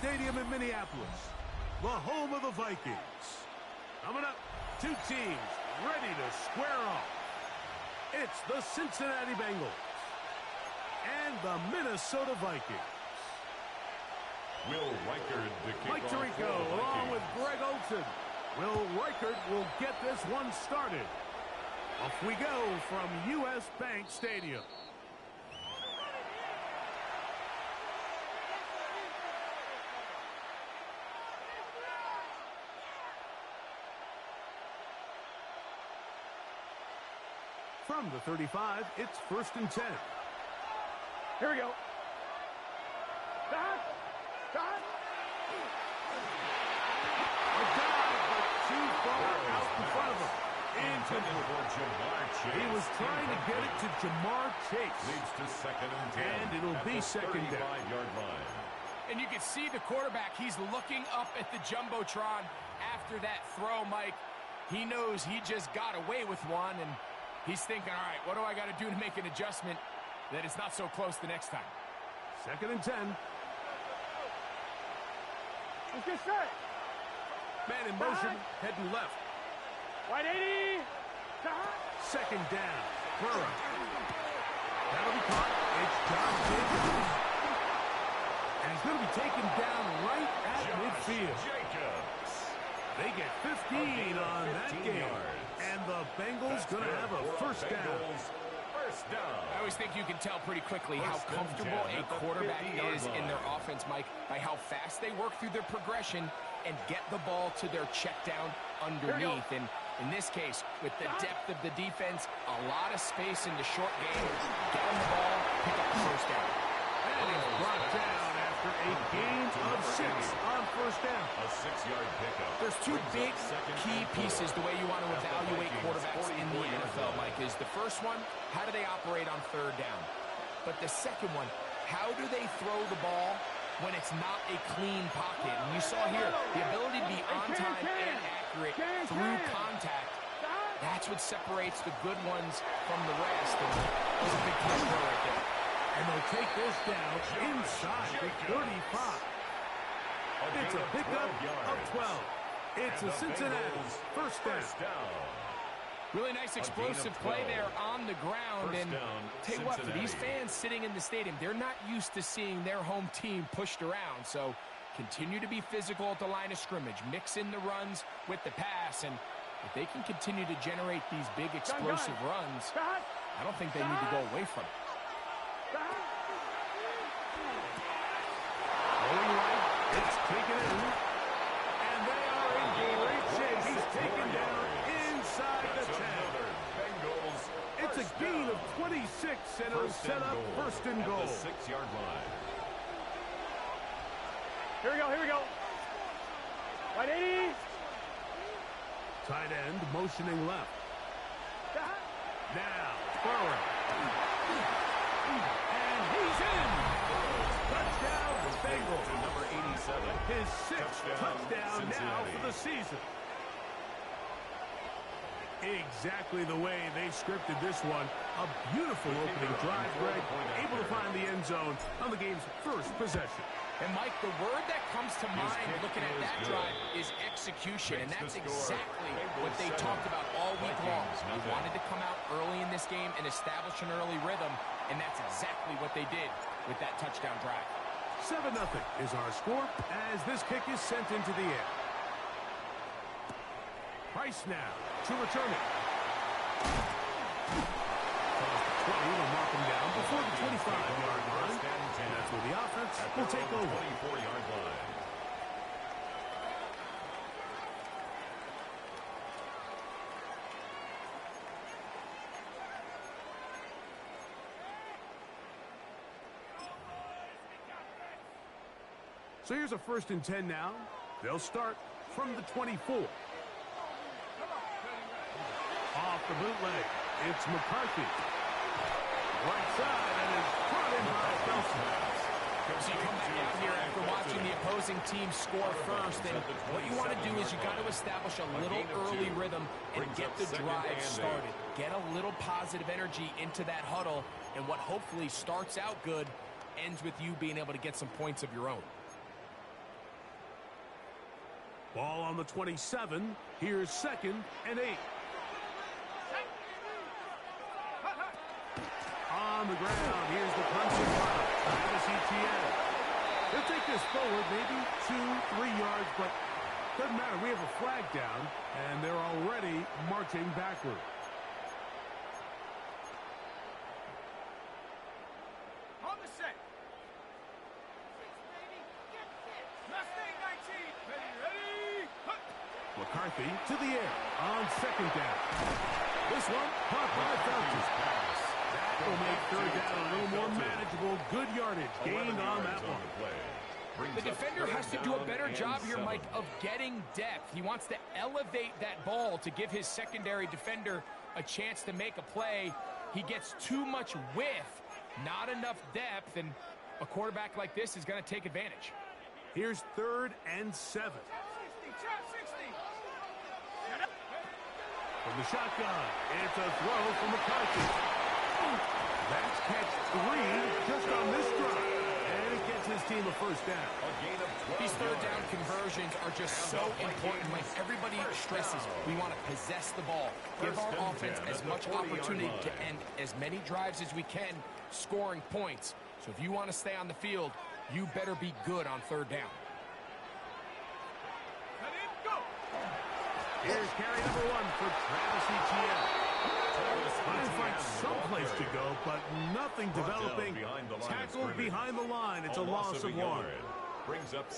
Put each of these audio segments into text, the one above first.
Stadium in Minneapolis, the home of the Vikings. Coming up, two teams ready to square off. It's the Cincinnati Bengals and the Minnesota Vikings. Will Reichard to kick Mike off Tirico for the along with Vikings. Greg Olsen. Will Reichard will get this one started. Off we go from U.S. Bank Stadium. From the 35, it's 1st and 10. Here we go. Stop. Stop. A dive, but too far out in front of him. He was trying to get it to Jamar Chase. Leads to 2nd and 10. And it'll be second down. 35-yard line. And you can see the quarterback. He's looking up at the Jumbotron after that throw, Mike. He knows he just got away with one, and he's thinking, all right, what do I got to do to make an adjustment that it's not so close the next time? 2nd and 10. Let's get set. Man in motion, heading left. Wide 80. Stop. 2nd down. Burrow. That'll be caught. It's John Jacobs. And he's going to be taken down right at midfield. Jacobs. They get 15 on that game. And the Bengals going to have a first down. First down. I always think you can tell pretty quickly how comfortable a quarterback is in their offense, Mike, by how fast they work through their progression and get the ball to their check down underneath. And in this case, with the depth of the defense, a lot of space in the short game, get them the ball, pick up the first down. And he's brought down after a gain of 6 on first down. A 6-yard pickup. There's two big key pieces the way you want to evaluate quarterbacks in the NFL, Mike, is the first one, how do they operate on 3rd down? But the second one, how do they throw the ball when it's not a clean pocket? And you saw here, the ability to be on time and accurate through contact, that's what separates the good ones from the rest. And it was a big catch right there. And they'll take this down inside the 35. It's a pickup of 12. It's a Cincinnati first down. Really nice explosive play there on the ground. And tell you what, for these fans sitting in the stadium, they're not used to seeing their home team pushed around. So continue to be physical at the line of scrimmage. Mix in the runs with the pass. And if they can continue to generate these big explosive runs, I don't think they need to go away from it. Going right, it's taken in. And they are in great shape. He's taken down inside the 10. It's a gain of 26, and it'll set up 1st and goal. 6-yard line. Here we go. Here we go. Wide 80. Tight end motioning left. Now, Burrow. And he's in. Touchdown, Bengals. To number 87. His 6th touchdown now for the season. Exactly the way they scripted this one. A beautiful opening drive, Greg. Able to find the end zone on the game's first possession. And, Mike, the word that comes to mind looking at that drive is execution, and that's exactly what they talked about all week long. They wanted to come out early in this game and establish an early rhythm, and that's exactly what they did with that touchdown drive. 7-0 is our score as this kick is sent into the air. Price now to return it. Across the 20 will mark him down before the 25-yard line. And that's where the offense will take over. 24-yard line. So here's a 1st and 10 now. They'll start from the 24. Off the bootleg, it's McCarthy. Right side, and is brought in by Felson. So you come back out here after watching the opposing team score first, and what you want to do is you got to establish a little early rhythm and get the drive started. Get a little positive energy into that huddle, and what hopefully starts out good ends with you being able to get some points of your own. Ball on the 27. Here's 2nd and 8. On the ground, here's the punching block. Travis Etienne. He'll take this forward, maybe 2-3 yards, but doesn't matter. We have a flag down, and they're already marching backward. On the set. Mustang 19. Ready. McCarthy to the air on 2nd down. This one, caught by Felton. That will make 3rd down a little more manageable. Good yardage gained on that one. The defender has to do a better job here, Mike, of getting depth. He wants to elevate that ball to give his secondary defender a chance to make a play. He gets too much width, not enough depth, and a quarterback like this is going to take advantage. Here's 3rd and 7. 60. From the shotgun, it's a throw from McCarthy. That's catch 3 just on this drive. And it gets his team a 1st down. These 3rd down conversions are just so important. Like everybody stresses, we want to possess the ball. Give our offense as much opportunity to end as many drives as we can, scoring points. So if you want to stay on the field, you better be good on 3rd down. Here's carry number 1 for Travis Etienne. Trying to find some place to go, but nothing developing. Tackled behind the line. It's a loss of 1.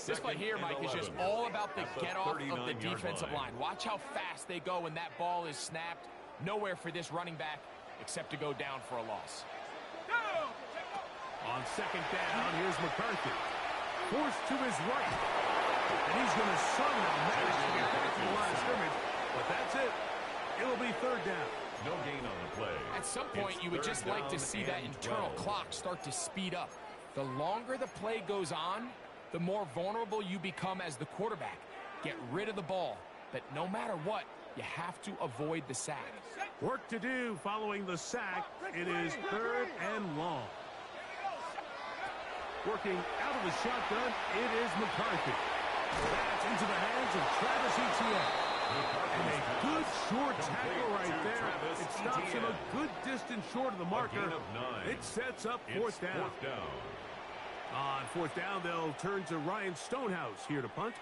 This play here, Mike, is just all about the get-off of the defensive line. Watch how fast they go when that ball is snapped. Nowhere for this running back except to go down for a loss. On 2nd down, here's McCarthy. Forced to his right. And he's going to somehow manage to get back to the line of scrimmage. But that's it. It'll be 3rd down. No gain on the play. At some point, you would just like to see that internal clock start to speed up. The longer the play goes on, the more vulnerable you become as the quarterback. Get rid of the ball. But no matter what, you have to avoid the sack. Work to do following the sack. It is 3rd and long. Working out of the shotgun, it is McCarthy. That's into the hands of Travis Etienne. And a good short tackle right there. It stops him a good distance short of the marker. It sets up 4th down. On 4th down, they'll turn to Ryan Stonehouse here to punt.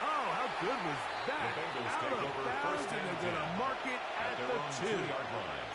Oh, how good was that? Out of bounds, and they're going to mark it at the 2-yard line.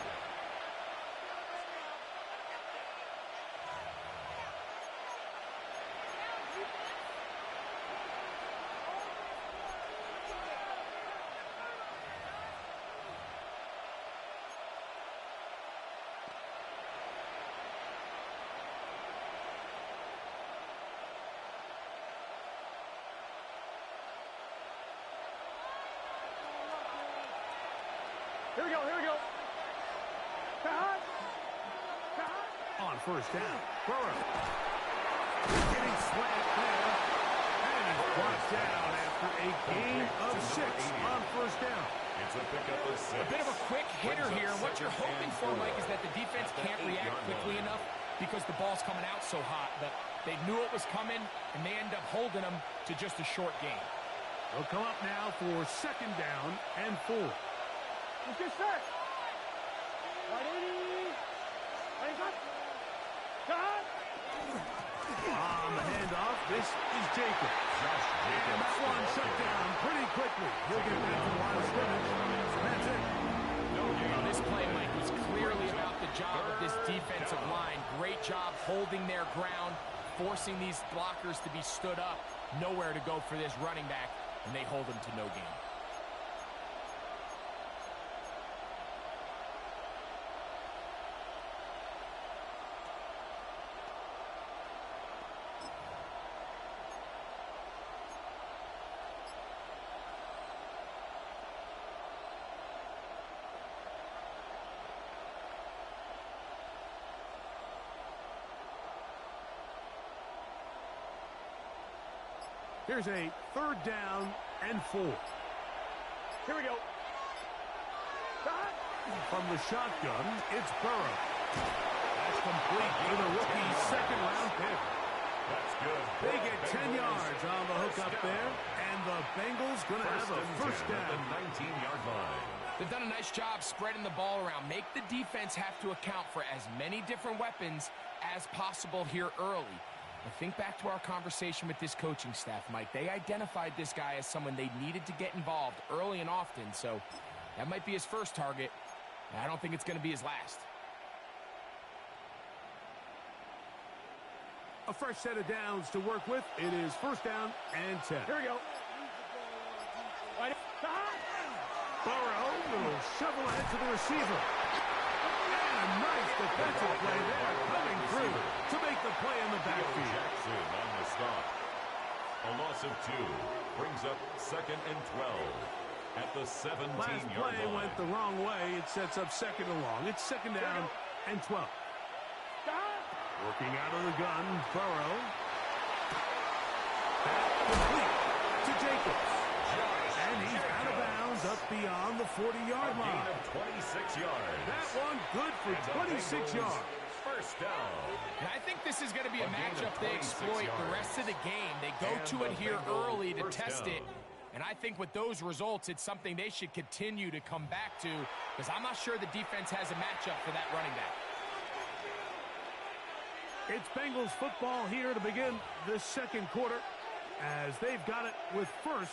Here we go. On 1st down, Burrow. Getting slant there. And he's brought down after a gain of 6 on 1st down. It's a pickup of 6. A bit of a quick hitter here. What you're hoping for, Mike, is that the defense can't react quickly enough because the ball's coming out so hot. But they knew it was coming, and they end up holding them to just a short gain. They'll come up now for 2nd down and 4. Let's get set. 180. On the handoff, this is Jacob. And that one shut down pretty quickly. He'll get back to the line of scrimmage. That's it. Now, this play, Mike, was clearly about the job of this defensive line. Great job holding their ground, forcing these blockers to be stood up. Nowhere to go for this running back, and they hold him to no gain. Here's a 3rd down and 4. Here we go. From the shotgun, it's Burrow. That's complete for the rookie's 2nd-round pick. the Bengals going to have a first down. At the 19-yard line. They've done a nice job spreading the ball around. Make the defense have to account for as many different weapons as possible here early. But think back to our conversation with this coaching staff, Mike. They identified this guy as someone they needed to get involved early and often, so that might be his first target. I don't think it's going to be his last. A fresh set of downs to work with. It is first down and 10. Here we go. Right. Burrow will shovel ahead to the receiver. And a nice defensive play there coming through to make the play in the backfield. Jackson on the stop. A loss of 2 brings up 2nd and 12 at the 17-yard line. Last play went the wrong way. It sets up 2nd and long. It's 2nd down and 12. Working out of the gun, Burrow. Back complete to Jacobs. And he's out of bounds up beyond the 40-yard line. A gain of 26 yards. That one good for 26 yards. First down. And I think this is going to be a matchup they exploit the rest of the game. They go to it here early to test it. And I think with those results, it's something they should continue to come back to, because I'm not sure the defense has a matchup for that running back. It's Bengals football here to begin this second quarter as they've got it with 1st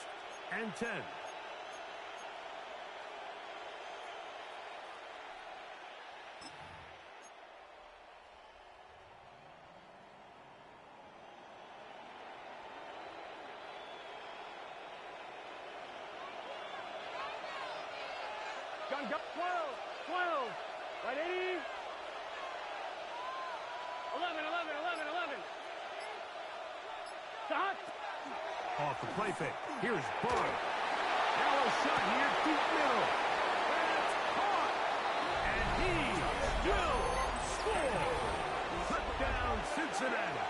and 10. Gun, go. 12. Right, 80. 11. Stop. Off the play fake. Here's Burrow. Now a shot here, deep middle. That's caught. And he will score. Touchdown, Cincinnati.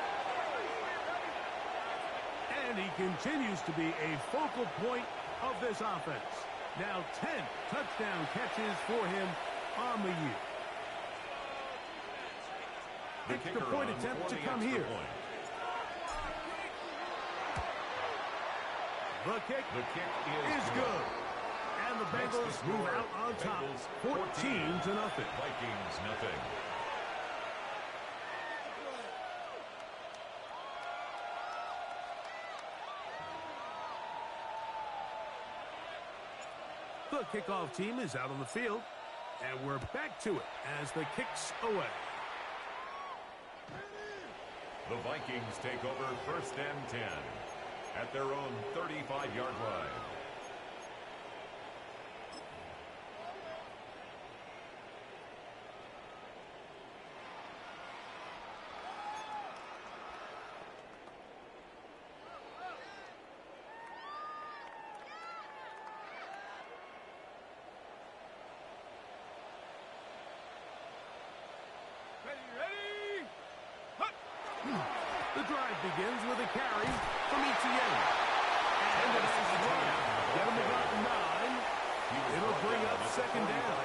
And he continues to be a focal point of this offense. Now 10 touchdown catches for him on the year. Extra point attempt to come here. The kick is good. And the Bengals move out on top, 14-0. Vikings nothing. The kickoff team is out on the field, and we're back to it as the kick's away. The Vikings take over 1st and 10 at their own 35-yard line. The drive begins with a carry from Etienne. And a nice run. Get him about 9. It'll bring up 2nd down.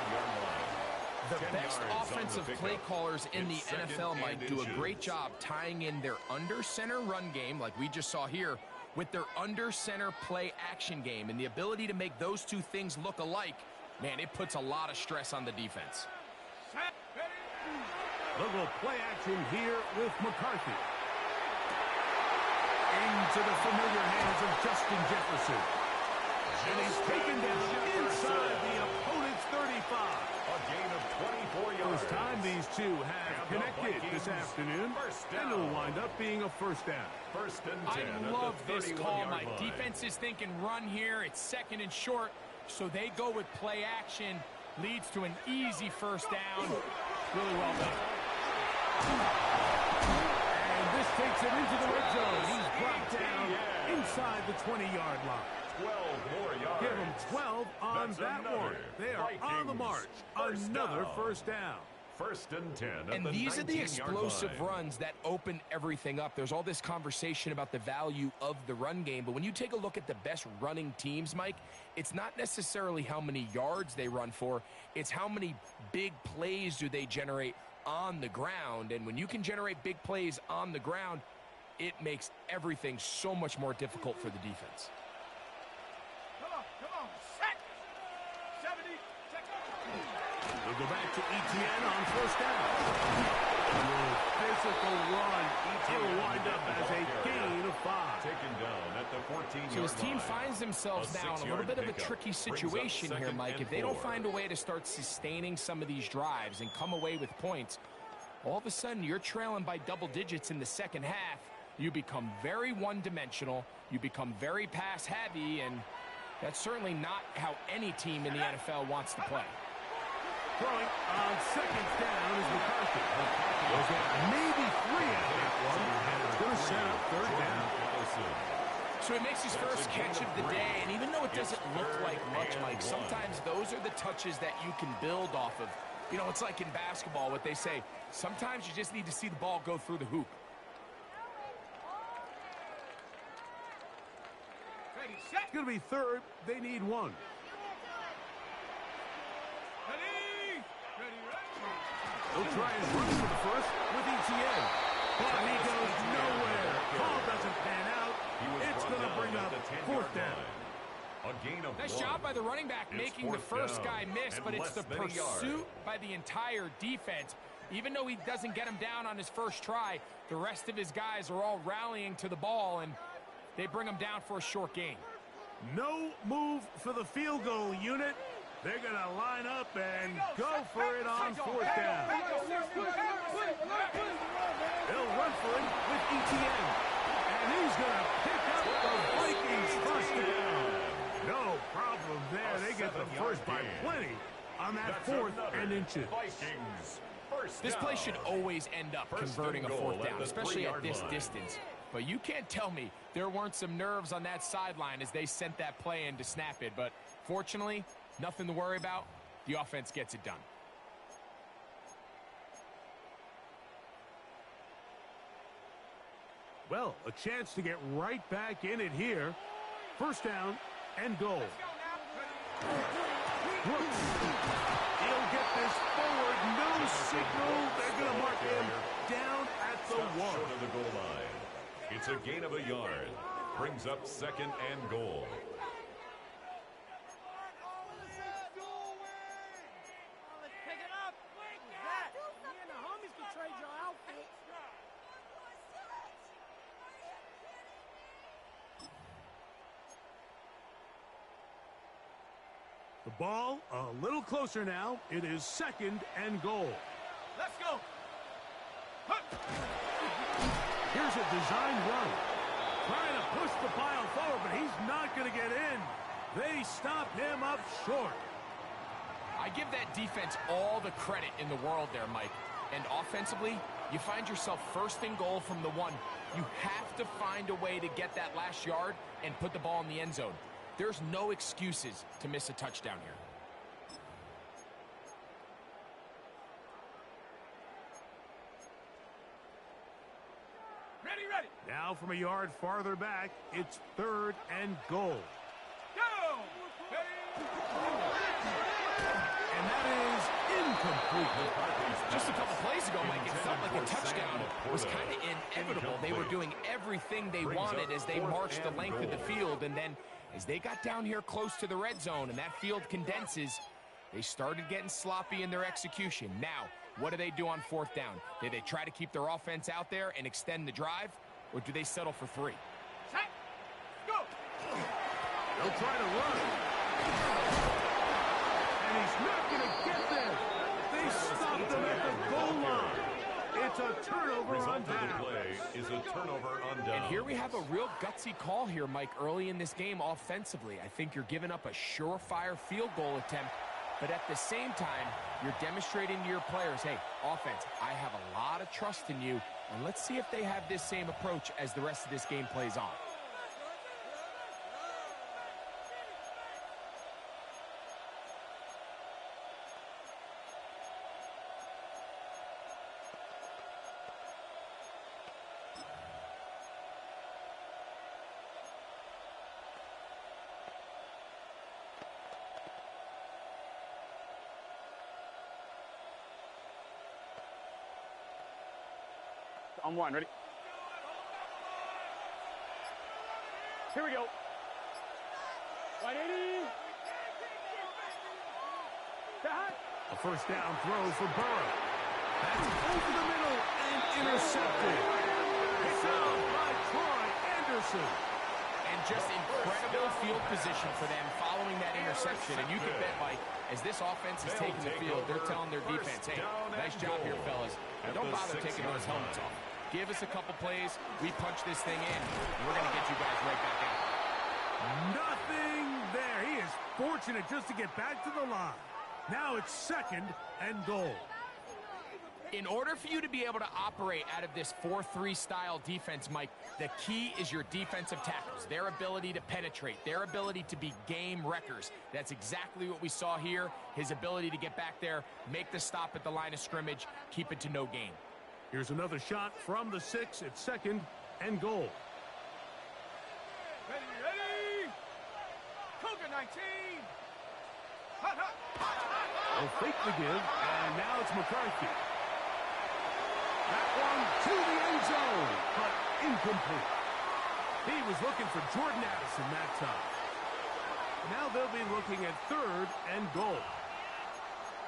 The best offensive play callers in the NFL, Mike, do a great job tying in their under-center run game, like we just saw here, with their under-center play action game. And the ability to make those two things look alike, man, it puts a lot of stress on the defense. Little play action here with McCarthy. Into the familiar hands of Justin Jefferson. And he's taken down inside the opponent's 35. A gain of 24 yards. First time these two have connected this afternoon, and it'll wind up being a first down. 1st and 10 I love at the this call, 31-yard Mike. line. Defense is thinking run here. It's 2nd and short, so they go with play action. Leads to an easy first down. Really well done. And this takes him into the red zone. He's brought down inside the 20-yard line. 12 more yards. Give him 12 on That's that another one. They are on the Vikings march. first Another down. first down. 1st and 10 at And the these are the 19-yard explosive line. runs that open everything up. There's all this conversation about the value of the run game, but when you take a look at the best running teams, Mike, it's not necessarily how many yards they run for, it's how many big plays do they generate on the ground. And when you can generate big plays on the ground, it makes everything so much more difficult for the defense. They'll go back to ETN on first down. Physical run. ETN will wind up as a gain of 5. Taken down at the 14-yard So his team line. finds themselves now in a little bit of a tricky situation here, Mike. If they don't find a way to start sustaining some of these drives and come away with points, all of a sudden you're trailing by double digits in the second half. You become very one-dimensional. You become very pass-heavy, and that's certainly not how any team in the NFL wants to play. Throwing on second down is McCarthy. We'll get maybe 3 out of that one, and it's going to set up third down. So he makes his first catch of the day, and even though it doesn't look like much, Mike, sometimes those are the touches that you can build off of. You know, it's like in basketball, what they say, sometimes you just need to see the ball go through the hoop. It's going to be third. They need 1. He'll try and run for the first with ETN. But he goes nowhere. Ball doesn't pan out. It's going to bring up fourth down. A gain of Nice 1. job by the running back making the first guy miss, but it's the pursuit by the entire defense. Even though he doesn't get him down on his first try, the rest of his guys are all rallying to the ball, and they bring him down for a short gain. No move for the field goal unit. They're going to line up and go for it on fourth down. They'll run for it with ETN. And he's going to pick up the Vikings first down. No problem there. They get the first by plenty on that fourth and inches. This play should always end up converting a fourth down, especially at this distance. But you can't tell me there weren't some nerves on that sideline as they sent that play in to snap it. But fortunately, nothing to worry about. The offense gets it done. Well, a chance to get right back in it here. First down and goal. Brooks. He'll get this forward. No signal. They're going to mark him down at the 1. Short of the goal line. It's a gain of a yard. Brings up second and goal. The ball a little closer now. It is second and goal. Let's go. Here's a design run. Trying to push the pile forward, but he's not going to get in. They stop him up short. I give that defense all the credit in the world there, Mike. And offensively, you find yourself first and goal from the 1. You have to find a way to get that last yard and put the ball in the end zone. There's no excuses to miss a touchdown here. Ready. Now from a yard farther back, it's third and goal. Go. And that is incomplete. Just a couple plays ago, Mike, it felt like a touchdown was kind of inevitable. They were doing everything they wanted as they marched the length of the field, and then as they got down here close to the red zone and that field condenses, they started getting sloppy in their execution. Now, what do they do on fourth down? Do they try to keep their offense out there and extend the drive, or do they settle for 3? Set. Go. They'll try to run. And he's not going to get there. They stopped him at the goal line. It's a turnover on down. Play is a turnover on down. And here we have a real gutsy call here, Mike, early in this game offensively. I think you're giving up a surefire field goal attempt, but at the same time, you're demonstrating to your players, hey, offense, I have a lot of trust in you, and let's see if they have this same approach as the rest of this game plays on. On 1, ready? Here we go. 180. Cut. A first down throw for Burrow. That's over the middle and intercepted. Picked up by Troy Anderson. And just incredible field position for them following that interception. And you can bet, Mike, as this offense is taking the field, they're telling their defense, hey, nice job here, fellas. And don't bother taking those helmets off. Give us a couple plays, we punch this thing in, and we're going to get you guys right back out. Nothing there. He is fortunate just to get back to the line. Now it's 2nd and goal. In order for you to be able to operate out of this 4-3 style defense, Mike, the key is your defensive tackles, their ability to penetrate, their ability to be game wreckers. That's exactly what we saw here, his ability to get back there, make the stop at the line of scrimmage, keep it to no gain. Here's another shot from the 6 at 2nd and goal. Ready. Cougar 19. Hot. They'll fake the give, and now it's McCarthy. That one to the end zone, but incomplete. He was looking for Jordan Addison that time. Now they'll be looking at 3rd and goal.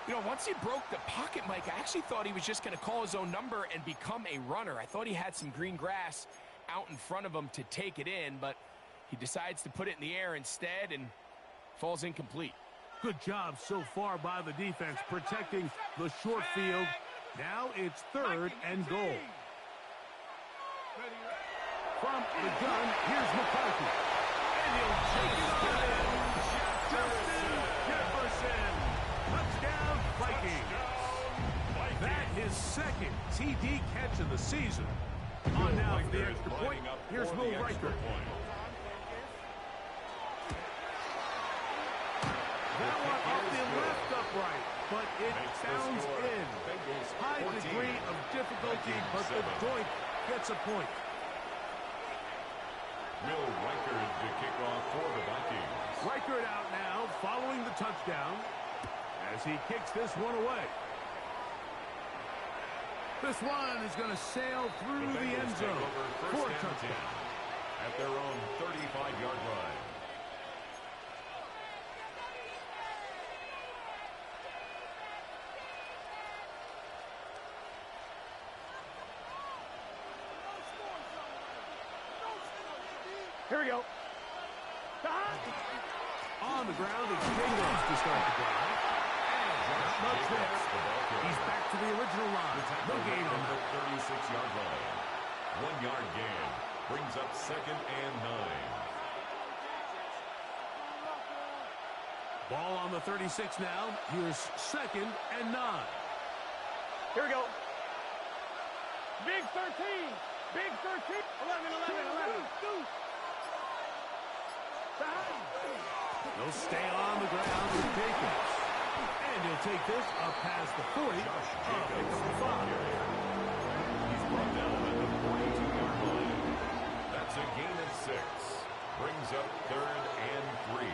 You know, once he broke the pocket, Mike, I actually thought he was just going to call his own number and become a runner. I thought he had some green grass out in front of him to take it in, but he decides to put it in the air instead and falls incomplete. Good job so far by the defense protecting the short field. Now it's 3rd and goal. From the gun, here's McCarthy. And he'll take it on in. Justin Jefferson. Touchdown, Vikings. That his 2nd TD catch of the season. On now for the extra point. Here's Will Riker. That one off the left upright, but it bounds in. High degree of difficulty, but the joint gets a point. Will Riker the kickoff for the Vikings. Riker out now, following the touchdown, as he kicks this one away. This one is going to sail through the end zone for a touchdown. At their own 35-yard line. Here we go. On the ground, it's Jingles to start the drive. And not much there. He's back to the original line. No gain on the 36-yard line. 1-yard gain brings up 2nd and 9. Ball on the 36 now. Here's 2nd and 9. Here we go. Big 13. Big 13. 11. He'll stay on the ground with Jacobs. And he'll take this up past the 40. Pick up the 5. He's brought down at the 42-yard line. That's a gain of 6. Brings up 3rd and 3.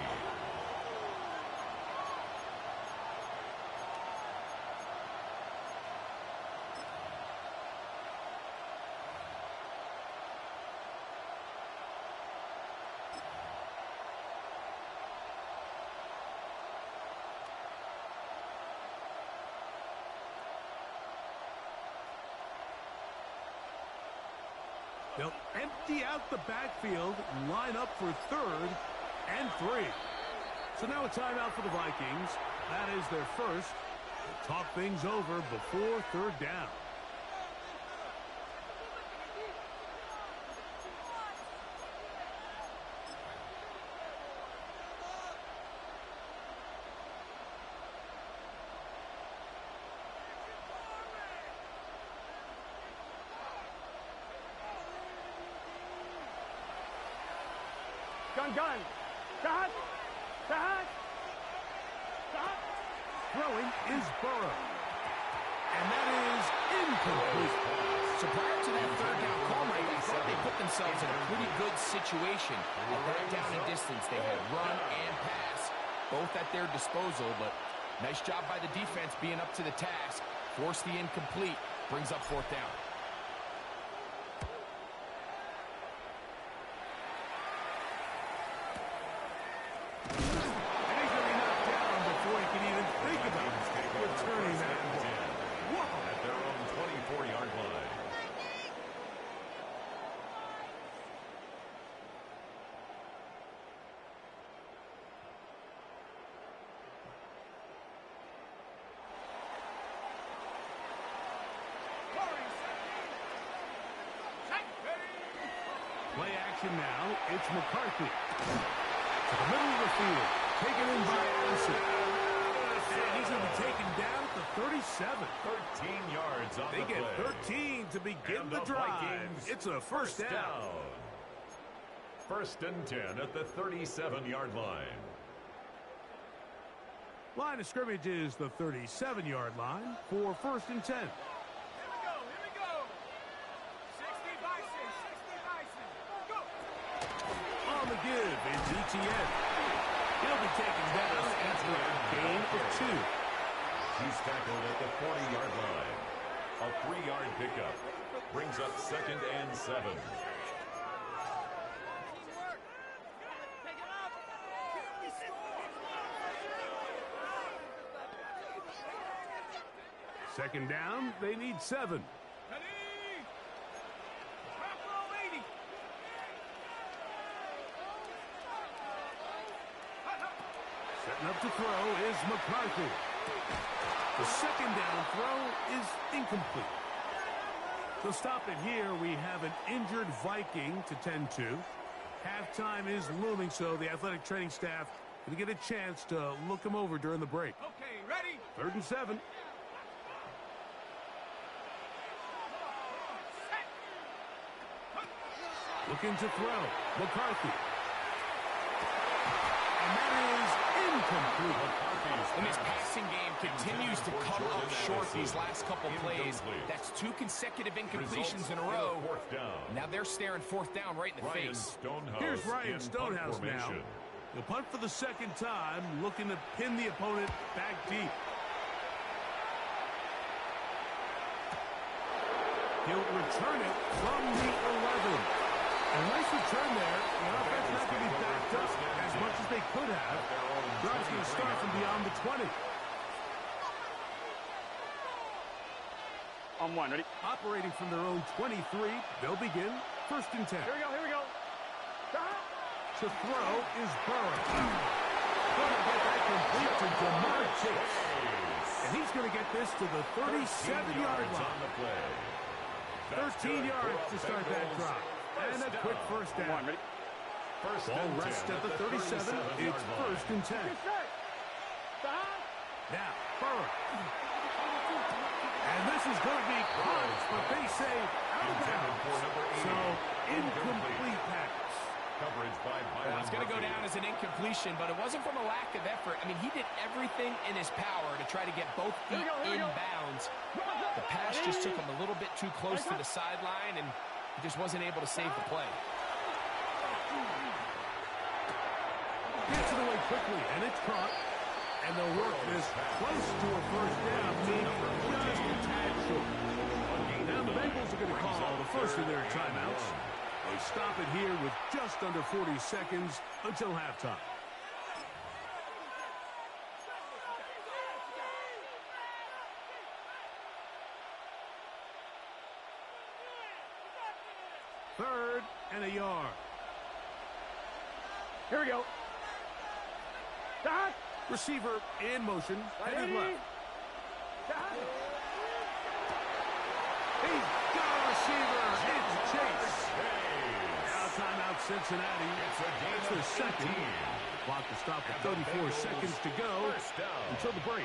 They'll empty out the backfield, line up for 3rd and 3. So now a timeout for the Vikings. That is their first. They'll talk things over before 3rd down. Gun. Throwing is Burrow. And that is incomplete. So prior to that 3rd down call, Mike, I thought they put themselves in a pretty good situation. At that down and distance, they had run and pass, both at their disposal, but nice job by the defense being up to the task. Force the incomplete, brings up 4th down. Play action now. It's McCarthy. To the middle of the field. Taken in by Addison. And he's going to be taken down at the 37. 13 yards on the play. They get 13 to begin the drive. It's a first down. First and 10 at the 37-yard line. Line of scrimmage is the 37-yard line for first and 10. Here we go. 60 Bison, 60 Bison. Go. On the give, it's ETN. He'll be taken down after a gain of 2. He's tackled at the 40-yard line. A 3-yard pickup brings up second and 7. Second down, they need 7. Setting up to throw is McCarthy. The second down throw is incomplete. To stop it here, we have an injured Viking to tend to. Halftime is looming, so the athletic training staff going to get a chance to look him over during the break. Okay, ready? Third and 7. Looking to throw. McCarthy. And that is incomplete. And his passing game continues to come up short these last couple plays. That's 2 consecutive incompletions in a row. Now they're staring fourth down right in the face. Here's Ryan Stonehouse now. He'll punt for the second time, looking to pin the opponent back deep. He'll return it from the 11. A nice return there. The offense not going to be backed up as much as they could have. Drive's going to start from beyond the 20. On 1, ready? Operating from their own 23, they'll begin first and 10. Here we go. To throw is Burrow. Going to get that complete to Jamar Chase. And he's going to get this to the 37-yard line. 13 yards to start that drive. And a quick first down. Ball rests at the 37. It's first and 10. Now, Burrow. And this is going to be close, but they say out of bounds. So, incomplete pass. Well, it's going to go down as an incompletion, but it wasn't from a lack of effort. I mean, he did everything in his power to try to get both feet in bounds. The pass just took him a little bit too close to the sideline, and he just wasn't able to save the play. Gets it away quickly, and it's caught. And they'll work this close to a first down, being just a tad short. Now the Bengals are going to call the first of their timeouts. They stop it here with just under 40 seconds until halftime. Third and a yard. Here we go. Stop. Receiver in motion, headed left. He's got a receiver. It's Chase. Now timeout Cincinnati. That's their second. Clock to stop at 34 seconds to go until the break.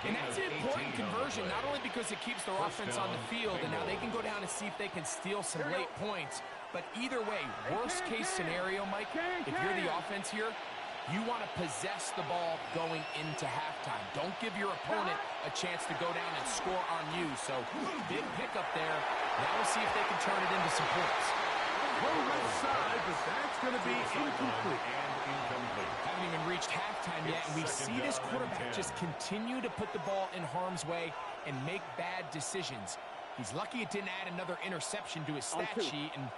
And that's an important conversion, not only because it keeps their offense on the field, and now they can go down and see if they can steal some late points. But either way, worst case scenario, Mike, if you're the offense here, you want to possess the ball going into halftime. Don't give your opponent a chance to go down and score on you. So, big pickup there. Now we'll see if they can turn it into some points. Low left side, but that's going to be incomplete. Haven't even reached halftime yet, and we see this quarterback just continue to put the ball in harm's way and make bad decisions. He's lucky it didn't add another interception to his stat sheet, and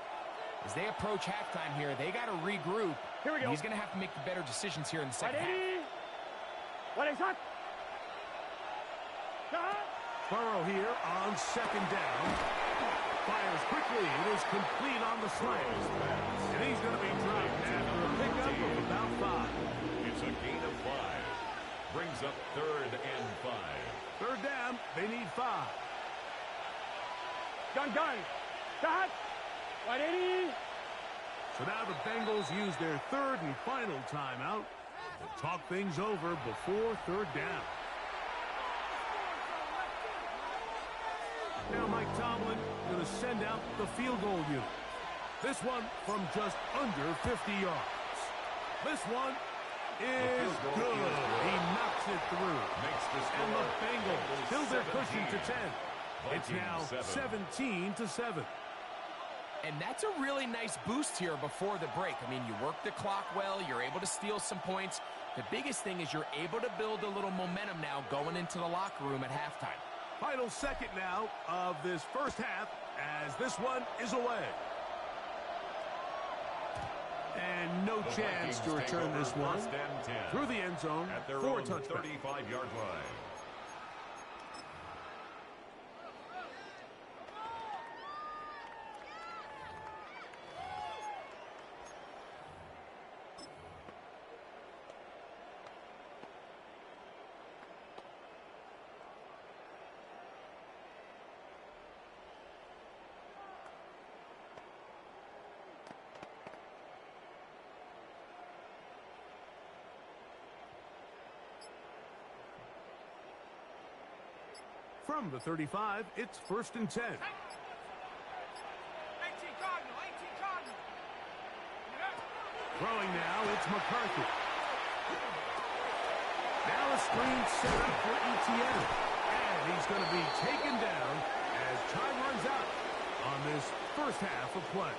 as they approach halftime here, they got to regroup. Here we go. He's going to have to make the better decisions here in the second half. What is that? Burrow here on second down. Fires quickly. It is complete on the slant. And he's going to be dropped after a pickup of about 5. It's a gain of 5. Brings up third and 5. Third down. They need 5. Gun. Stop. 180. So now the Bengals use their third and final timeout to talk things over before third down. Now Mike Tomlin going to send out the field goal unit. This one from just under 50 yards. This one is good. He knocks it through. And the Bengals build their cushion to 10. It's now 17-7. And that's a really nice boost here before the break. I mean, you work the clock well. You're able to steal some points. The biggest thing is you're able to build a little momentum now going into the locker room at halftime. Final second now of this first half as this one is away. And no chance to return this one through the end zone for a touchback. 35-yard line. From the 35, it's 1st and 10. 18 Cardinal, 18 Cardinal. Throwing now, it's McCarthy. Now a screen set up for Etienne. And he's going to be taken down as time runs out on this first half of play.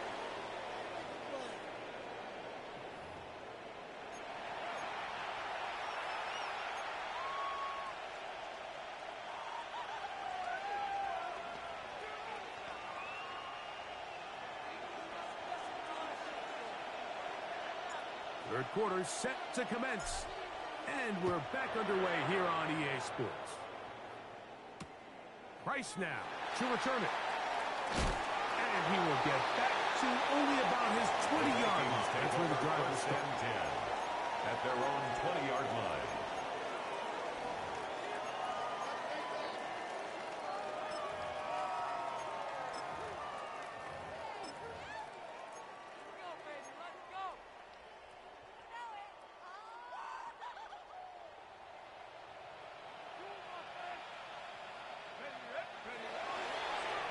Third quarter set to commence. And we're back underway here on EA Sports. Price now to return it. And he will get back to only about his 20-yard line. That's where the drive will start. At their own 20-yard line.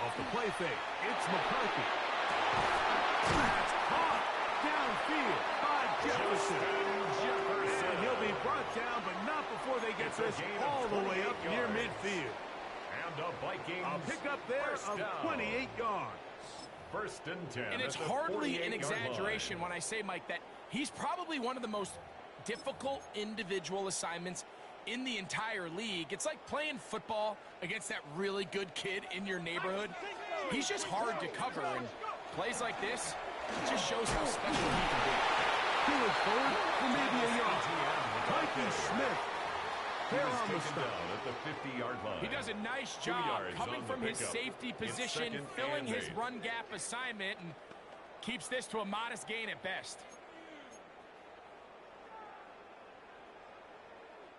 Off the play fake, it's McCarthy. That's caught downfield by Jefferson. And he'll be brought down, but not before they get this all the way up near midfield. And the Vikings A pickup there of 28 yards. 1st and 10. And it's hardly an exaggeration when I say, Mike, that he's probably one of the most difficult individual assignments in the entire league. It's like playing football against that really good kid in your neighborhood. He's just hard to cover, and plays like this, it just shows how special he can be. He was forward for maybe a yard. Mikey Smith. They're on the stop. At the 50-yard line. He does a nice job coming from his safety position, filling his run gap assignment, and keeps this to a modest gain at best.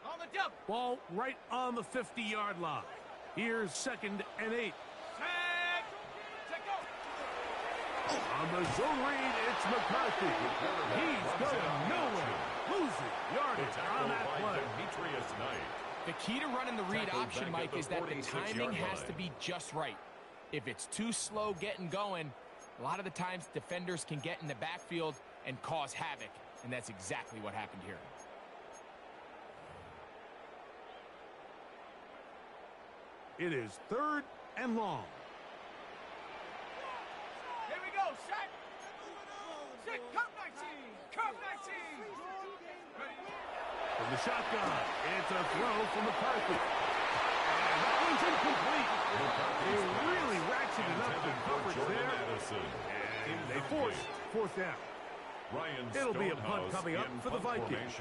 On the double. Ball right on the 50-yard line. Here's 2nd and 8. On the zone read, it's McCarthy. He's going nowhere. Losing yardage on that play. The key to running the read option, Mike, is that the timing has to be just right. If it's too slow getting going, a lot of the times defenders can get in the backfield and cause havoc, and that's exactly what happened here. It is 3rd and long. Here we go, set. Set, come 19. Come 19. From the shotgun, it's a throw from McCarthy. And that one's incomplete. They really ratcheted up the coverage there. And they forced 4th down. It'll be a punt coming up for the Vikings.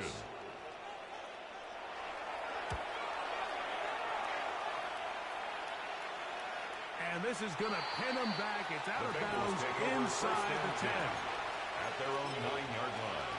And this is going to pin them back. It's out of bounds inside the 10. At their own 9-yard line.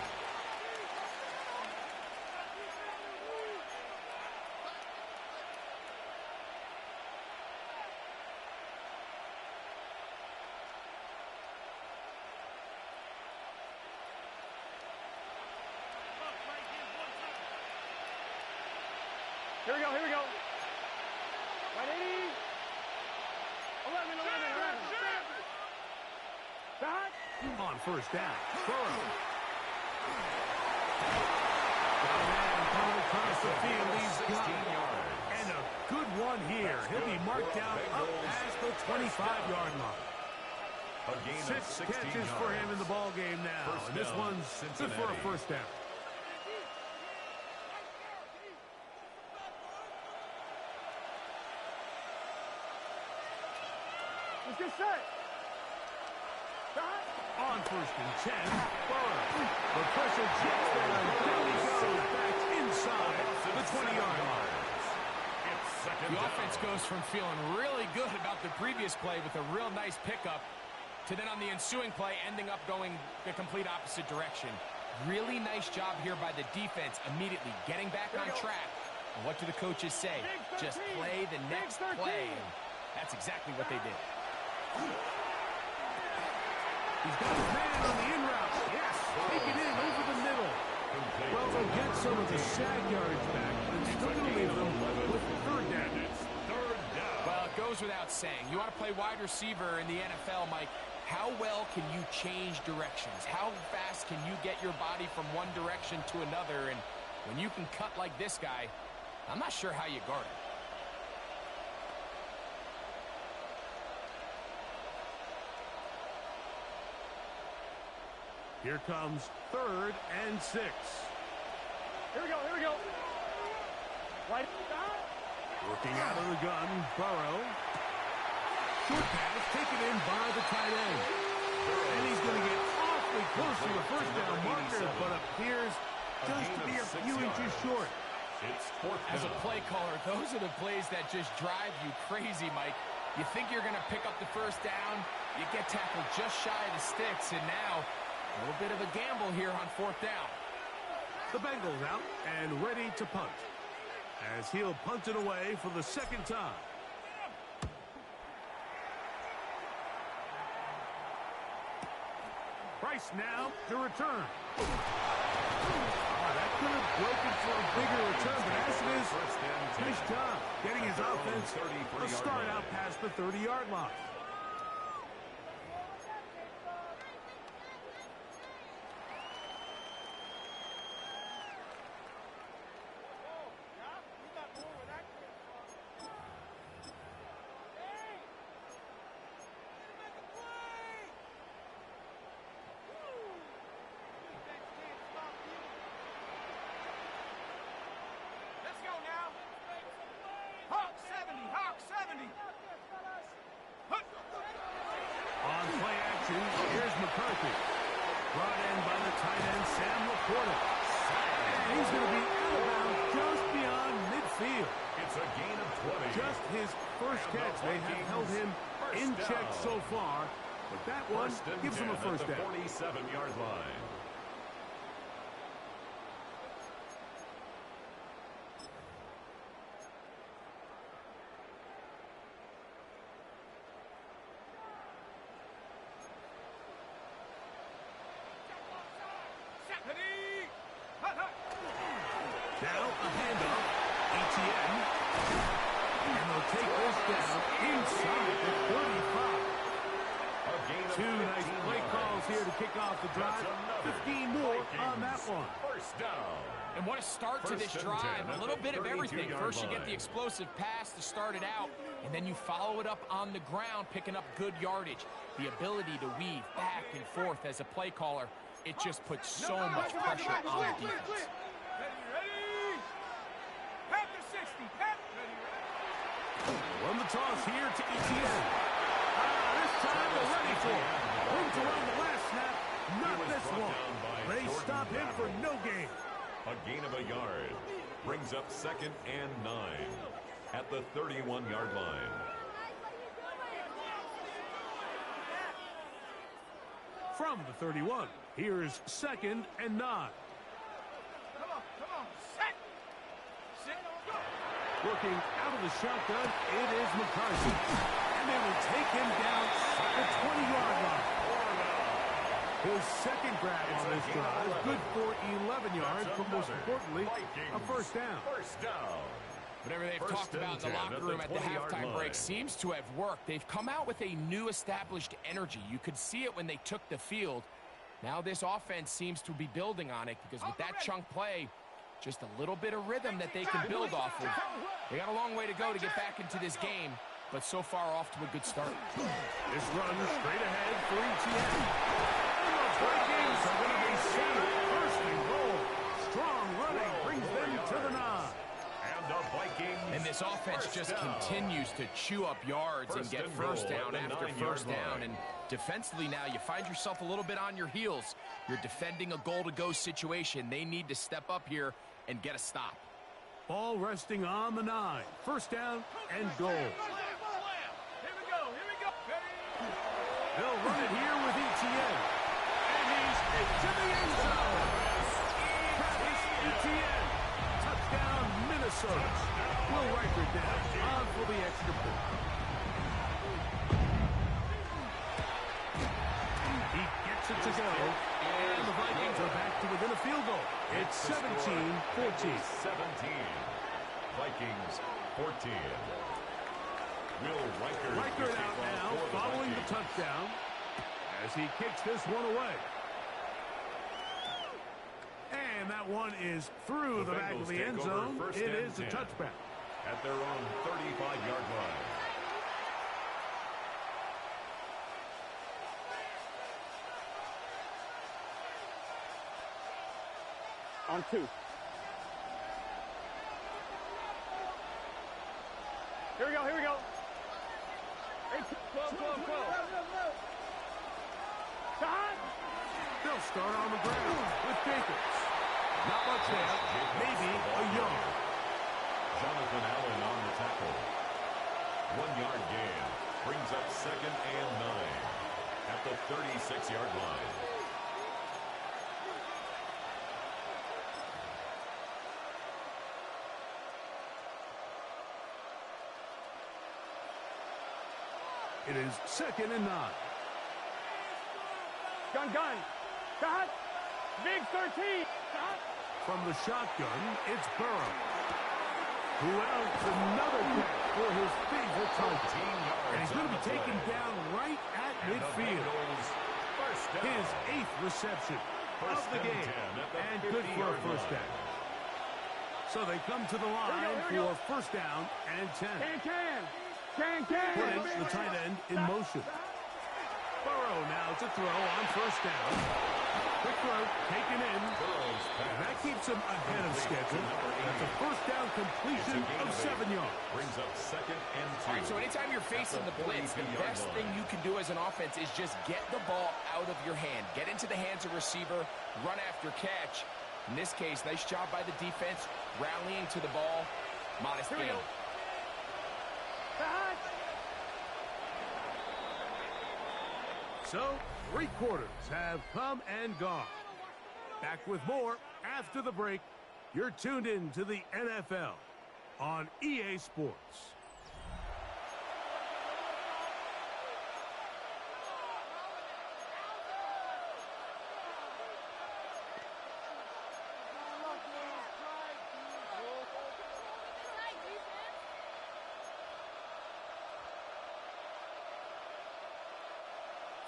Here we go, here we go. 180. 11. Back. On first down, Burrow. Got a man coming across the field. He's got it. And a good one here. He'll be marked down up past the 25-yard line. Six catches for him in the ball game now. And this one's good for a first down. Let's get set. On first and 10, Burrow. The pressure jets there, and down he goes back inside the 20-yard line. The offense goes from feeling really good about the previous play with a real nice pickup to then on the ensuing play ending up going the complete opposite direction. Really nice job here by the defense immediately getting back on track. And what do the coaches say? Just play the next play. And that's exactly what they did. He's got his man on the in route. Yes, take it in over the middle. Well, they'll get some of the sag yardage back, but it's still going to leave them with third down. Well, it goes without saying. You want to play wide receiver in the NFL, Mike. How well can you change directions? How fast can you get your body from one direction to another? And when you can cut like this guy, I'm not sure how you guard it. Here comes third and 6. Here we go. Right. Working out of the gun, Burrow. Short pass taken in by the tight end. And he's going to get awfully close to the first down marker, but appears just to be a few inches short. As a play caller, those are the plays that just drive you crazy, Mike. You think you're going to pick up the first down, you get tackled just shy of the sticks, and now a little bit of a gamble here on fourth down. The Bengals out and ready to punt, as he'll punt it away for the second time. Price now to return. That could have broken for a bigger return, but as it is, nice job getting his offense to start out past the 30-yard line. Here's McCarthy. Brought in by the tight end, Sam Laporta. And he's going to be out of bounds just beyond midfield. It's a gain of 20. Just his first catch. They have held him in check so far, but that one gives him a first down. 47-yard line. Now a handoff, ETN, and they'll take this down inside the 35. Two nice play calls here to kick off the drive. 15 more on that one. First down. And what a start to this drive. A little bit of everything. First you get the explosive pass to start it out, and then you follow it up on the ground, picking up good yardage. The ability to weave back and forth as a play caller, it just puts so much pressure on the defense. Run the toss here to ETN. This time they're ready for it. Room to run the last snap, not this one. They stop him for no gain. A gain of a yard brings up 2nd and 9 at the 31-yard line. From the 31, here's 2nd and 9. Come on, set. Working out of the shotgun, it is McCarthy. And they will take him down at the 20-yard line. His second grab on this drive, good for 11 yards, but most importantly, a first down. Whatever they've First talked about in the 10 locker at room the at the 20-yard halftime break line. seems to have worked. They've come out with a new established energy. You could see it when they took the field. Now this offense seems to be building on it because with that chunk play, just a little bit of rhythm that they can build off of. They got a long way to go to get back into this game, but so far off to a good start. This run straight ahead for ETN. And the Vikings are going to be set up first and goal. Strong running brings them to the 9. And the Vikings. And this offense just continues to chew up yards and get first down after first down. And defensively now, you find yourself a little bit on your heels. You're defending a goal-to-go situation. They need to step up here and get a stop. Ball resting on the 9. First down and goal. Here we go. Here we go. They'll run it here with ETN. And he's into the end zone. Travis ETN. Touchdown, Minnesota. Will Riker down on for the extra point. He gets it to go. And the Vikings are back to within a field goal. It's 17-14. 17. Vikings 14. Will Riker out now following the touchdown as he kicks this one away. And that one is through the back of the end zone. It is a touchback. At their own 35-yard line. On 2. Here we go. Here we go. 12. They'll start on the ground with Jacobs. Not much there. Maybe a yard. Jonathan Allen on the tackle. 1-yard gain. Brings up 2nd and 9. At the 36-yard line. It is 2nd and 9. Gun. Cut. Big 13. Cut. From the shotgun, it's Burrow. Who else? Another catch for his favorite target. And he's going to be taken down right at midfield. His 8th reception of the game. And good for a first down. So they come to the line for first down and 10. Putting the tight end in motion. Burrow now to throw on first down. Quick throw taken in. And that keeps him ahead of schedule. That's a first down completion of 7 yards. Brings up 2nd and 2. All right, so anytime you're facing the blitz, the best thing you can do as an offense is just get the ball out of your hand. Get into the hands of receiver, run after catch. In this case, nice job by the defense, rallying to the ball. Modest gain. So, 3 quarters have come and gone. Back with more after the break. You're tuned in to the NFL on EA Sports.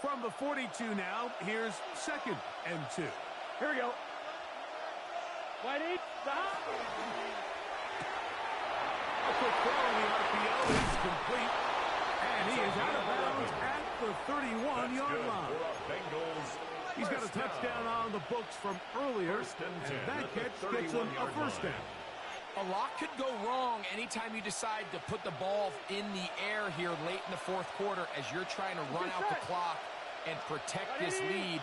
From the 42 now, here's 2nd and 2. Here we go. Whitey, stop. A quick throw on the RPO is complete. And he is out of bounds at the 31-yard line. He's got a touchdown on the books from earlier, and that catch gets him a first down. A lot could go wrong anytime you decide to put the ball in the air here late in the 4th quarter as you're trying to run out the clock and protect this lead.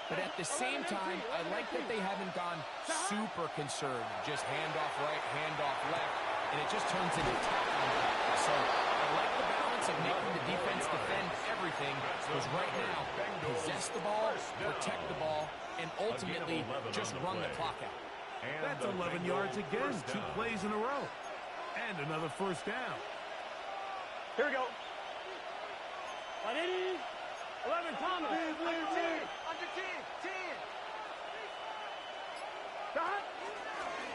But at the same time, I like that they haven't gone super conservative. Just handoff right, handoff left, and it just turns into tackling practice. So I like the balance of making the defense defend everything, because right now, possess the ball, protect the ball, and ultimately just run the clock out. That's 11 yards again, 2 plays in a row. And another first down. Here we go. 11, Thomas. Under 10. Stop.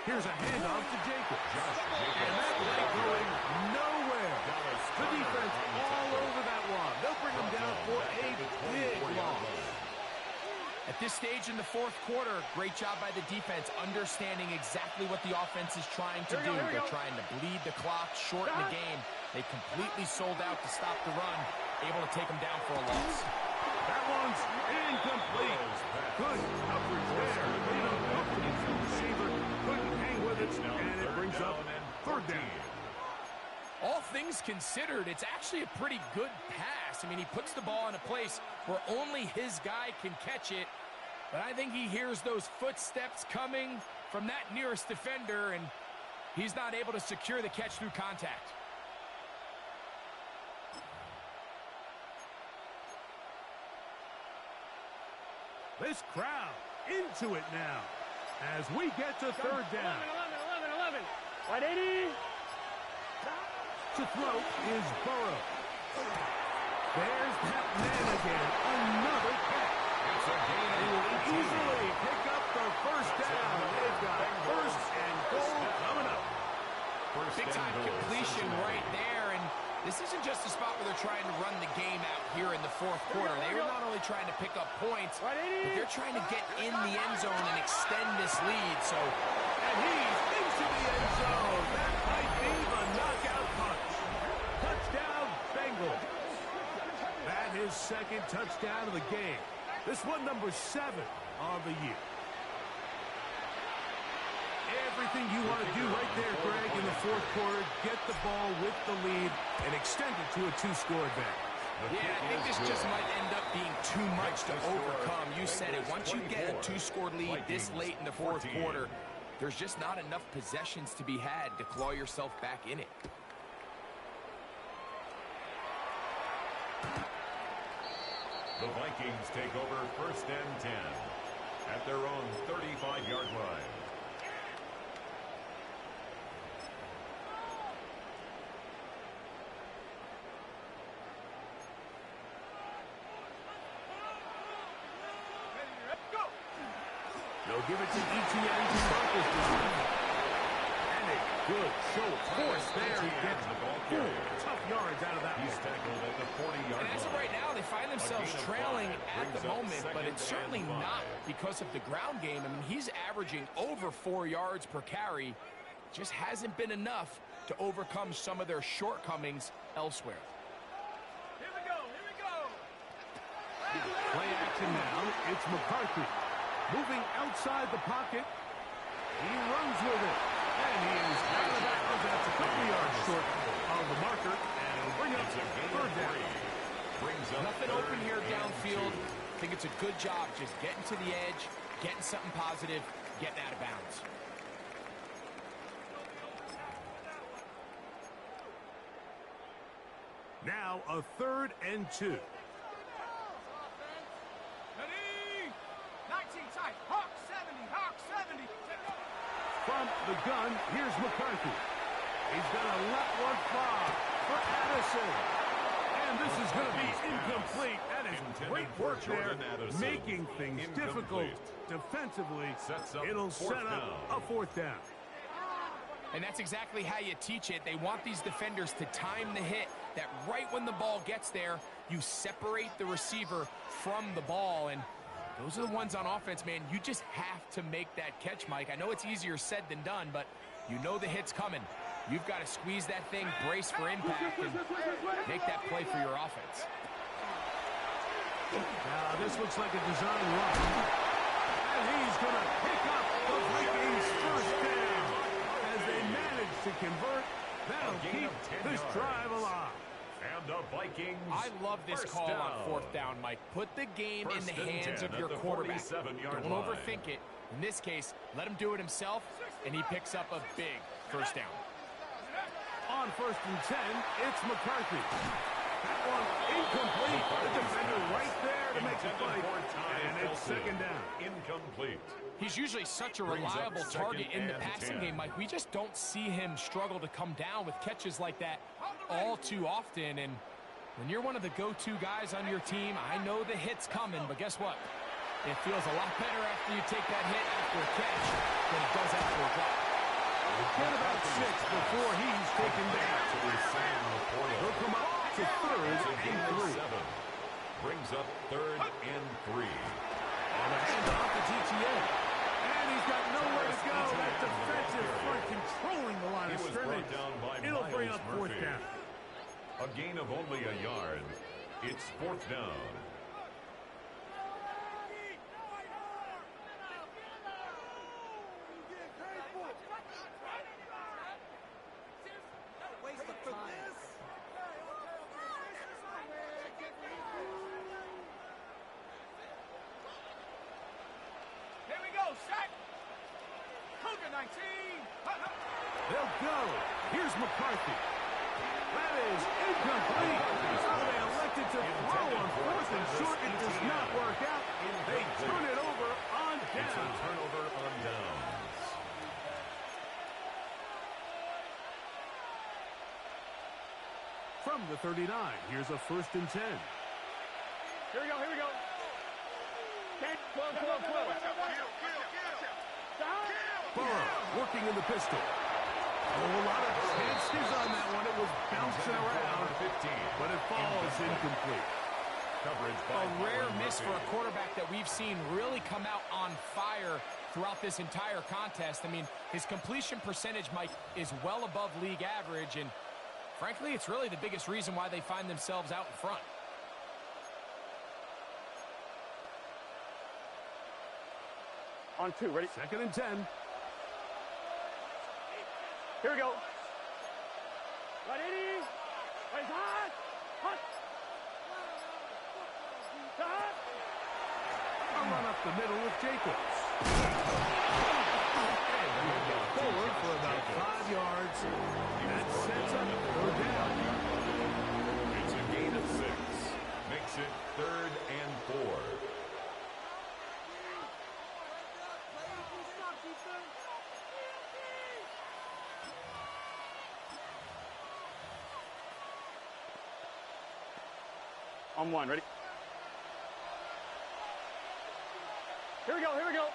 Here's a handoff to Jacobs. And that play going nowhere. The defense all over that one. They'll bring them down for a big loss. At this stage in the fourth quarter, great job by the defense, understanding exactly what the offense is trying to do. They're trying to bleed the clock, shorten the game. They completely sold out to stop the run, able to take them down for a loss. That one's incomplete. Good coverage there. Made him hook against the receiver. Couldn't hang with it, and it brings up third down. All things considered, it's actually a pretty good pass. I mean, he puts the ball in a place where only his guy can catch it. But I think he hears those footsteps coming from that nearest defender, and he's not able to secure the catch through contact. This crowd into it now as we get to third down. 11. 180. To throw is Burrow. There's that man again. Another catch. It's a gain They of will 18. easily pick up the first down. They've got first and goal coming up. Big-time completion right there, and this isn't just a spot where they're trying to run the game out here in the fourth quarter. They are not only trying to pick up points, but they're trying to get in the end zone and extend this lead. And he's into the end zone. That might be the knockout punch. Touchdown, Bengals. That his second touchdown of the game. This one number 7 of the year. Everything you want to do right there, Greg, in the fourth quarter, get the ball with the lead and extend it to a 2-score advantage. Yeah, I think this just might end up being too much to overcome. You said it. Once you get a 2-score lead this late in the fourth quarter, there's just not enough possessions to be had to claw yourself back in it. The Vikings take over first and 10 at their own 35-yard line. They'll give it to ETN to start this drive. And a good show of force there. He gets the ball tough yards out of that. He's tackled at the 40-yard line. And as of right now, they find themselves trailing at the moment, but it's certainly not because of the ground game. I mean, he's averaging over 4 yards per carry. Just hasn't been enough to overcome some of their shortcomings elsewhere. Here we go. Play action now. It's McCarthy. Moving outside the pocket. He runs with it. And he is out of bounds. That's a couple yards short of the marker. And it'll bring up third down. Nothing open here downfield. I think it's a good job just getting to the edge, getting something positive, getting out of bounds. Now a 3rd and 2. Ready? 19 tight. Hawk 70. From the gun, here's McCarthy. He's going to let one fly for Addison. And this is going to be incomplete. That is great work there, making things difficult defensively. It'll set up a 4th down. And that's exactly how you teach it. They want these defenders to time the hit, that right when the ball gets there, you separate the receiver from the ball. And those are the ones on offense, man. You just have to make that catch, Mike. I know it's easier said than done, but you know the hit's coming. You've got to squeeze that thing, brace for impact, and make that play for your offense. Now, this looks like a design run. And he's going to pick up the Vikings' first down. As they manage to convert, that'll keep this drive alive. And the Vikings. I love this call down. on 4th down, Mike. Put the game in the hands of your at the quarterback. 47-yard Don't line. overthink it. In this case, let him do it himself, and he picks up a big first down. On 1st and 10, it's McCarthy. That one incomplete. The defender right there to make the play. And it's 2nd down. Incomplete. He's usually such a Brings up reliable 2nd target in the and passing 10. game, Mike. We just don't see him struggle to come down with catches like that all too often. And when you're one of the go-to guys on your team, I know the hit's coming, but guess what? It feels a lot better after you take that hit after a catch than it does after a drop. Get about 6 before he's taken down. He'll come up to 3rd and 3. Brings up 3rd and 3. On the handoff to TTN. And he's got nowhere to go. That defensive front controlling the line of scrimmage. It'll bring up 4th down. A gain of only a yard. It's 4th down. They'll go. Here's McCarthy. That is incomplete. So they elected to throw on 4th and short. It does not work out. They turn it over on down. It's a turnover on downs. From the 39, here's a 1st and 10. Here we go, here we go. 10, 12, 12, 12. Burrow working in the pistol. Oh, a lot of chances on that one. It was bouncing around, but it falls incomplete. A rare miss for a quarterback that we've seen really come out on fire throughout this entire contest. I mean, his completion percentage, Mike, is well above league average, and frankly, it's really the biggest reason why they find themselves out in front. On 2, ready? 2nd and 10. Here we go. Ready? Right, hot. Hot. Hot. A run up the middle with Jacobs. And he'll go forward for about 5 yards. That sets up 3rd down. It's a gain of 6. Makes it 3rd and 4. On 1, ready? Here we go, here we go.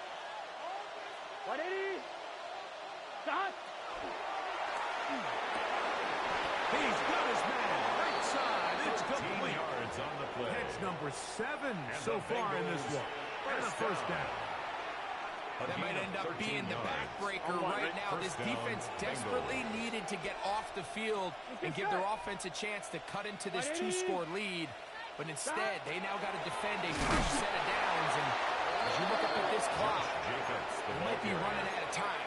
180. Stop. He's got his man. Right side. It's complete. Yards on the play. That's number 7 so far in this one. And a 1st down. That might end up being the backbreaker right now. This defense desperately needed to get off the field and give their offense a chance to cut into this 2-score lead. But instead, they now got to defend a fresh set of downs. And as you look up at this clock, they might be running out of time.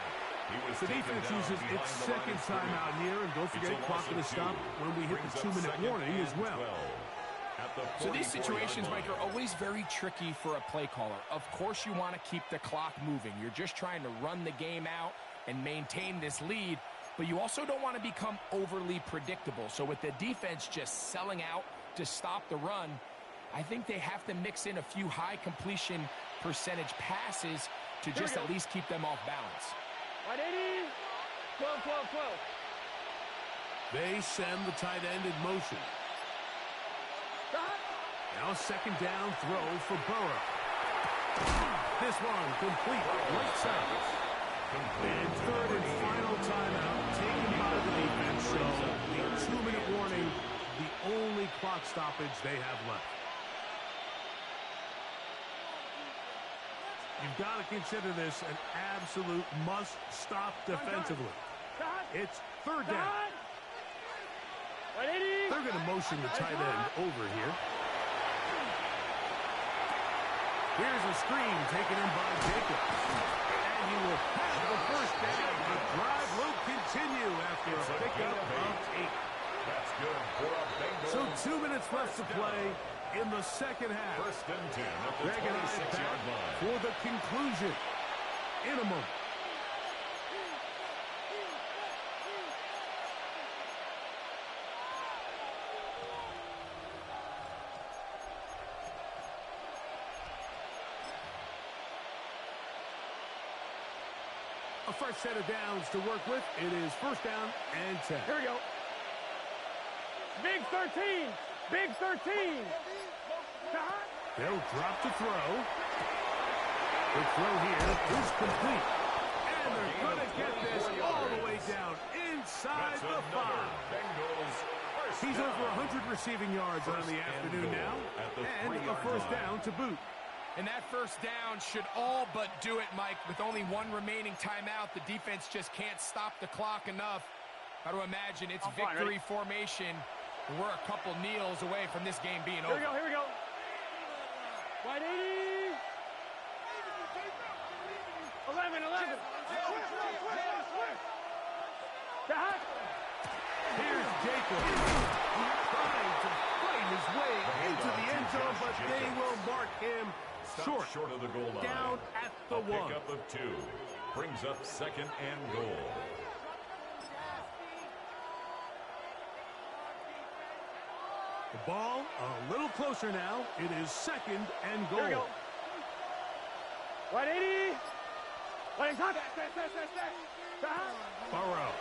The defense uses its 2nd timeout here. And don't forget, clock going to stop when we hit the 2-minute warning as well. So these situations, Mike, are always very tricky for a play caller. Of course you want to keep the clock moving. You're just trying to run the game out and maintain this lead. But you also don't want to become overly predictable. So with the defense just selling out to stop the run, I think they have to mix in a few high completion percentage passes to just at least keep them off balance. 180. 12, 12, 12. They send the tight end in motion. Now 2nd down throw for Burrow. This one complete. Right side. And 3rd and final timeout taken by the defense. So the 2-minute warning, the only clock stoppage they have left. You've got to consider this an absolute must-stop defensively. It's 3rd down. They're going to motion the tight end over here. Here's a screen taken in by Jacobs. And he will have the 1st down. The drive will continue after a pickup of 8. That's good for a Bengal. So 2 minutes left to play in the 2nd half. 1st and 10 at the They're going to head 26-yard back line. for the conclusion in a moment. A fresh set of downs to work with. It is 1st down and 10. Here we go. Big 13. Big 13. They'll drop to throw. The throw here is complete. And they're going to get this all the way down inside the 5. He's over 100 receiving yards on the afternoon now, and a first down to boot. And that first down should all but do it, Mike. With only one remaining timeout, the defense just can't stop the clock enough. Got to imagine it's victory formation. We're a couple kneels away from this game being over. Here we go. Wide 80. 11. Here's Jacob. Trying to fight his way into the end zone, but they will mark him short of the goal line. Down at the 1. Pickup of 2 brings up 2nd and goal. The ball a little closer now. It is 2nd and goal. Here we go. 180. Burrow.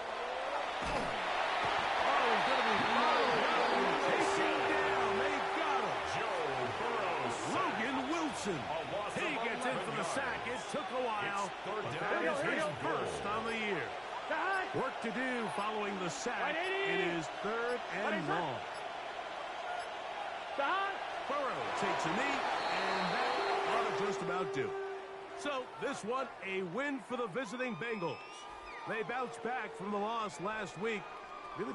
Oh, he's going to be followed. Chasing down. They got him. Joe Burrow. Logan Wilson. He gets in for the sack. It took a while, but that is his first on the year. Work to do following the sack. It is 3rd and long. Burrow takes a knee, and that ought to just about do it. So this one, a win for the visiting Bengals. They bounced back from the loss last week. Really